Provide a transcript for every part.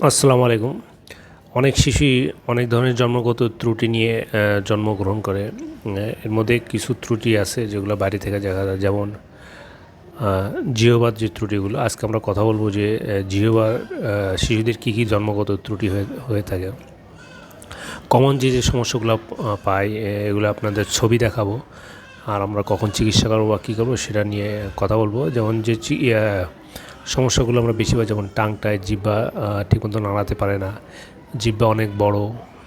আসসালামু আলাইকুম। অনেক শিশুই অনেক ধরনের জন্মগত ত্রুটি নিয়ে জন্মগ্রহণ করে। এর মধ্যে কিছু ত্রুটি আছে যেগুলো বাড়ি থেকে দেখা যায়, যেমন জিহ্বার যে ত্রুটিগুলো। আজকে আমরা কথা বলবো যে জিহ্বার শিশুদের কী কী জন্মগত ত্রুটি হয়ে থাকে। কমন যে সমস্যাগুলো পাই, এগুলো আপনাদের ছবি দেখাবো, আর আমরা কখন চিকিৎসা করবো বা কী করবো সেটা নিয়ে কথা বলবো। যেমন যে সমস্যাগুলো আমরা বেশি পাই, যেমন টাংটায় জিহ্বা ঠিকমতো নাড়াতে পারে না, জিহ্বা অনেক বড়,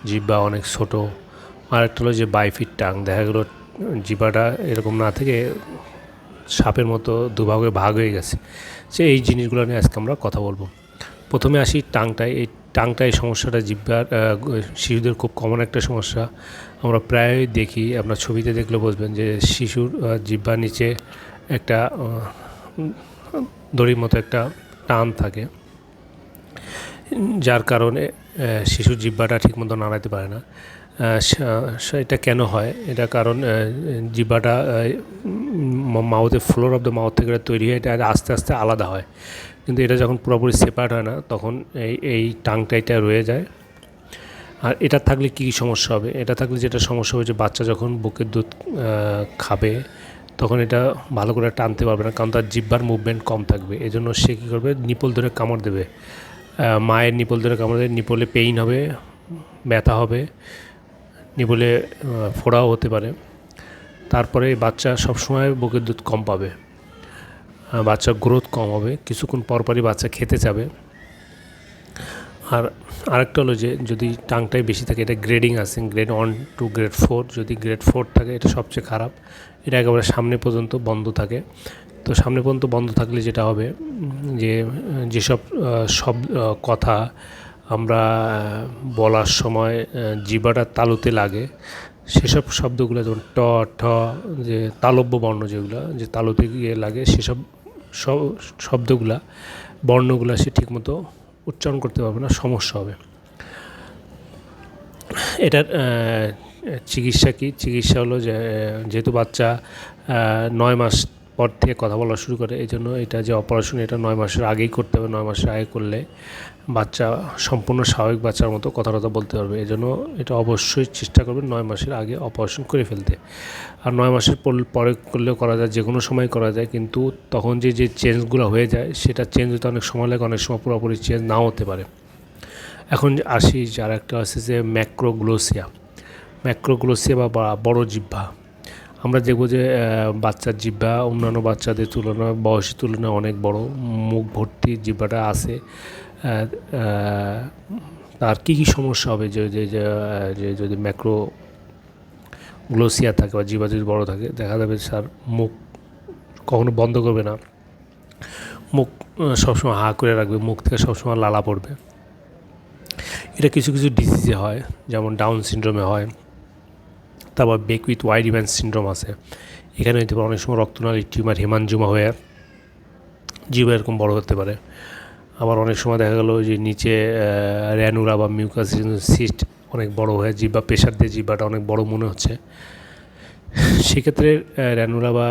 জিহ্বা অনেক ছোটো। আর একটা হলো যে বাইফিট টাং, দেখা গেলো জিহ্বাটা এরকম না থেকে সাপের মতো দুভাগে ভাগ হয়ে গেছে। এই জিনিসগুলো নিয়ে আজকে আমরা কথা বলবো। প্রথমে আসি টাংটায়। এই টাংটায় সমস্যাটা জিহ্বার শিশুদের খুব কমন একটা সমস্যা। আমরা প্রায়ই দেখি, আপনার ছবিতে দেখলে বুঝবেন যে শিশুর জিহ্বার নিচে একটা দড়ির মতো একটা টান থাকে, যার কারণে শিশুর জিহ্বাটা ঠিকমতো নাড়াতে পারে না। এটা কেন হয়? এটা কারণ জিহ্বাটা মাউথের ফ্লোর অফ দ্য মাউথ থেকে তৈরি হয়, এটা আস্তে আস্তে আলাদা হয়। কিন্তু এটা যখন পুরোপুরি সেপারেট হয় না, তখন এই টাংটা এটা রয়ে যায়। আর এটা থাকলে কী সমস্যা হবে? এটা থাকলে যেটা সমস্যা হবে যে বাচ্চা যখন বুকের দুধ খাবে, তখন এটা ভালো করে টানতে পারবে না, কারণ তার জিহ্বার মুভমেন্ট কম থাকবে। এজন্য সে কী করবে? নিপল ধরে কামড় দেবে। মায়ের নিপল ধরে কামড় দেবে, নিপলে পেইন হবে, ব্যথা হবে, নিপলে ফোড়াও হতে পারে। তারপরে বাচ্চা সবসময় বুকের দুধ কম পাবে, বাচ্চার গ্রোথ কম হবে, কিছুক্ষণ পরপরই বাচ্চা খেতে চাবে। আর আরেকটা হলো যে যদি টাংটাই বেশি থাকে, এটা গ্রেডিং আছে, গ্রেড 1 টু গ্রেড 4। যদি গ্রেড 4 থাকে, এটা সবচেয়ে খারাপ। এটা একেবারে সামনে পর্যন্ত বন্ধ থাকে। তো সামনে পর্যন্ত বন্ধ থাকলে যেটা হবে যে যেসব সব কথা আমরা বলার সময় জিহ্বাটার তালুতে লাগে, সেসব শব্দগুলো যেমন ট, ঠ, যে তালব্য বর্ণ যেগুলো যে তালুতে গিয়ে লাগে, সেসব শব্দগুলা, বর্ণগুলা সে ঠিকমতো উচ্চারণ করতে পারবে না, সমস্যা হবে। এটার চিকিৎসা কী? চিকিৎসা হলো যে যেহেতু বাচ্চা 9 মাস পর থেকে কথা বলা শুরু করে, এই জন্য এটা যে অপারেশন, এটা 9 মাসের আগেই করতে হবে। 9 মাসের আগে করলে বাচ্চা সম্পূর্ণ স্বাভাবিক বাচ্চার মতো কথা বলতে পারবে। এই জন্য এটা অবশ্যই চেষ্টা করবেন 9 মাসের আগে অপারেশন করে ফেলতে। আর 9 মাসের পরে করলেও করা যায়, যে কোনো সময় করা যায়, কিন্তু তখন যে চেঞ্জগুলো হয়ে যায়, সেটা চেঞ্জ হতে অনেক সময় লাগে, অনেক সময় পুরোপুরি চেঞ্জ নাও হতে পারে। এখন আসি যার একটা আছে যে ম্যাক্রোগ্লোসিয়া বা বড় জিহ্বা। আমরা দেখবো যে বাচ্চার জিহ্বা অন্যান্য বাচ্চাদের তুলনায়, বয়সের তুলনায় অনেক বড়, মুখ ভর্তি জিহ্বাটা আছে। তার কী কী সমস্যা হবে? যে যদি ম্যাক্রোগ্লোসিয়া থাকে বা জিহ্বা যদি বড় থাকে, দেখা যাবে স্যার মুখ কখনো বন্ধ করবে না, মুখ সবসময় হা করে রাখবে, মুখ থেকে সবসময় লালা পড়বে। এটা কিছু কিছু ডিজিজে হয়, যেমন ডাউন সিনড্রোমে হয়। তারপর Beckwith Wiedemann syndrome আছে, এখানে হতে পারে অনেক সময় রক্তনালীর টিউমার হেমানজুমা হয়ে জিহ্বা এরকম বড় হতে পারে। আবার অনেক সময় দেখা গেলো যে নিচে র্যানুলা বা মিউকাস সিস্ট অনেক বড় হয়ে জিহ্বা, প্রেশার দিয়ে জিহ্বাটা অনেক বড় মনে হচ্ছে। সেক্ষেত্রে র্যানুলা বা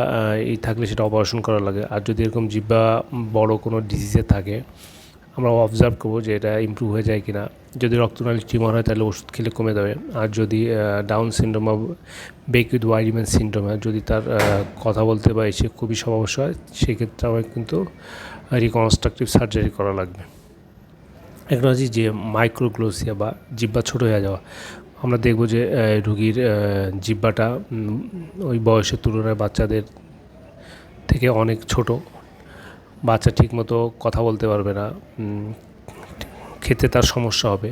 এই থাকলে সেটা অপারেশন করা লাগে। আর যদি এরকম জিহ্বা বড় কোনো ডিজিজে থাকে, আমরা অবজার্ভ করবো যে এটা ইমপ্রুভ হয়ে যায় কিনা। যদি রক্তনালীর টিউমার হয়, তাহলে ওষুধ খেলে কমে যাবে। আর যদি ডাউন সিনড্রোম বা Beckwith Wiedemann syndrome হয়, যদি তার কথা বলতে বা এসে খুবই সমস্যা হয়, সেক্ষেত্রে আমার কিন্তু রিকনস্ট্রাকটিভ সার্জারি করা লাগবে। একটা আছে যে মাইক্রোগ্লোসিয়া বা জিহ্বা ছোটো হয়ে যাওয়া। আমরা দেখবো যে রুগীর জিহ্বাটা ওই বয়সের তুলনায় বাচ্চাদের থেকে অনেক ছোট। বাচ্চা ঠিকমতো কথা বলতে পারবে না, খেতে তার সমস্যা হবে।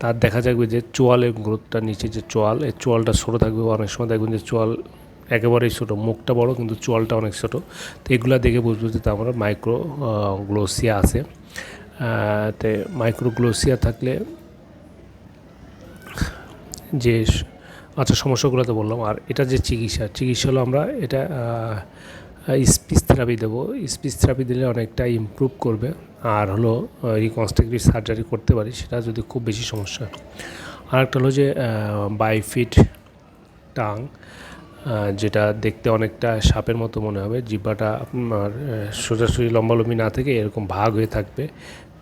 তার দেখা যাবে যে চোয়ালের গ্রোথটা, নিচে যে চোয়াল, এই চোয়ালটা ছোটো থাকবে। অনেক সময় দেখবেন যে চোয়াল একেবারেই ছোটো, মুখটা বড় কিন্তু চোয়ালটা অনেক ছোটো। তো এগুলো দেখে বুঝবো যে তা আমরা মাইক্রোগ্লোসিয়া আছে। তো মাইক্রোগ্লোসিয়া থাকলে যে আচ্ছা সমস্যাগুলো তো বললাম। আর এটা যে চিকিৎসা হলো, আমরা এটা স্পিচ থেরাপি দেবো। স্পিচ থেরাপি দিলে অনেকটা ইমপ্রুভ করবে। আর হলো রিকনস্ট্রাকটিভ সার্জারি করতে পারি, সেটা যদি খুব বেশি সমস্যা হয়। আর একটা হলো যে বাইফিট টাং, যেটা দেখতে অনেকটা সাপের মতো মনে হবে। জিহ্বাটা আপনার সোজাসুজি লম্বালম্বি না থেকে এরকম ভাগ হয়ে থাকবে।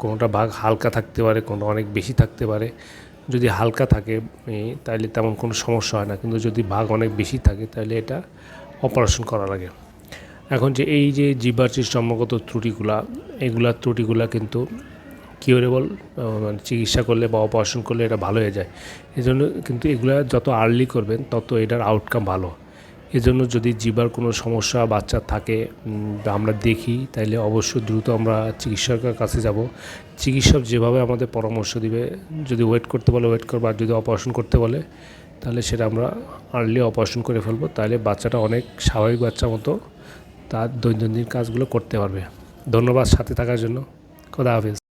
কোনোটা ভাগ হালকা থাকতে পারে, কোনোটা অনেক বেশি থাকতে পারে। যদি হালকা থাকে তাহলে তেমন কোনো সমস্যা হয় না, কিন্তু যদি ভাগ অনেক বেশি থাকে তাহলে এটা অপারেশন করা লাগে। এখন যে এই যে জিহ্বার যে জন্মগত এগুলার ত্রুটিগুলা কিন্তু কিউরেবল, মানে চিকিৎসা করলে বা অপারেশন করলে এটা ভালো হয়ে যায়। এই জন্য কিন্তু এগুলা যত আর্লি করবেন তত এটার আউটকাম ভালো। এজন্য যদি জিহ্বার কোনো সমস্যা বাচ্চার থাকে বা আমরা দেখি, তাইলে অবশ্যই দ্রুত আমরা চিকিৎসকের কাছে যাব। চিকিৎসক যেভাবে আমাদের পরামর্শ দিবে, যদি ওয়েট করতে বলে ওয়েট করবো, আর যদি অপারেশন করতে বলে তাহলে সেটা আমরা আর্লি অপারেশন করে ফেলবো। তাহলে বাচ্চাটা অনেক স্বাভাবিক বাচ্চার মতো তার দৈনন্দিন কাজগুলো করতে পারবে। ধন্যবাদ সাথে থাকার জন্য। খোদা হাফেজ।